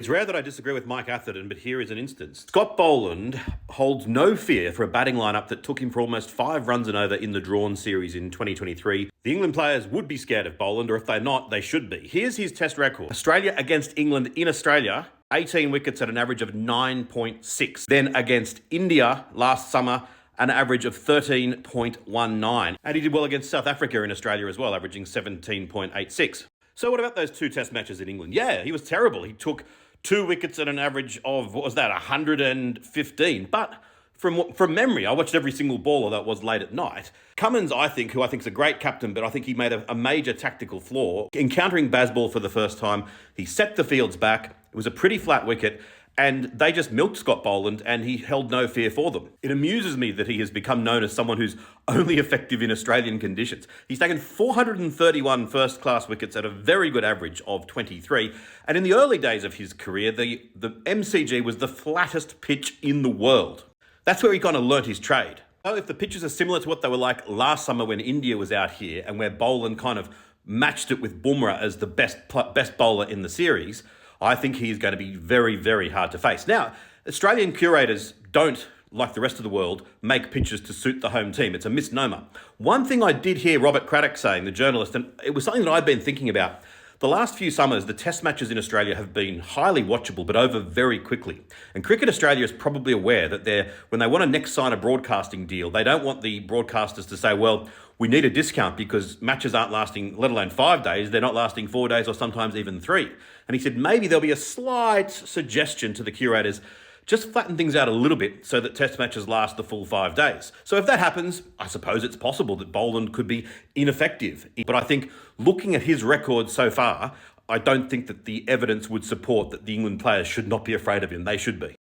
It's rare that I disagree with Mike Atherton, but here is an instance. Scott Boland holds no fear for a batting lineup that took him for almost 5 runs and over in the drawn series in 2023. The England players would be scared of Boland, or if they're not, they should be. Here's his test record. Australia against England in Australia, 18 wickets at an average of 9.6. Then against India last summer, an average of 13.19. And he did well against South Africa in Australia as well, averaging 17.86. So what about those 2 test matches in England? Yeah, he was terrible. He took 2 wickets at an average of, what was that, 115. But from memory, I watched every single ball, although it was late at night. Cummins, who I think is a great captain, but I think he made a major tactical flaw. Encountering Bazball for the first time, he set the fields back. It was a pretty flat wicket, and they just milked Scott Boland, and he held no fear for them. It amuses me that he has become known as someone who's only effective in Australian conditions. He's taken 431 first-class wickets at a very good average of 23, and in the early days of his career, the MCG was the flattest pitch in the world. That's where he kind of learnt his trade. So if the pitches are similar to what they were like last summer when India was out here, and where Boland kind of matched it with Bumrah as the best bowler in the series, I think he's going to be very, very hard to face. Now, Australian curators don't, like the rest of the world, make pitches to suit the home team. It's a misnomer. One thing I did hear Robert Craddock saying, the journalist, and it was something that I've been thinking about. The last few summers, the test matches in Australia have been highly watchable, but over very quickly. And Cricket Australia is probably aware that when they want to next sign a broadcasting deal, they don't want the broadcasters to say, well, we need a discount because matches aren't lasting, let alone 5 days, they're not lasting 4 days or sometimes even 3. And he said maybe there'll be a slight suggestion to the curators, just flatten things out a little bit so that test matches last the full 5 days. So if that happens, I suppose it's possible that Boland could be ineffective. But I think looking at his record so far, I don't think that the evidence would support that the England players should not be afraid of him. They should be.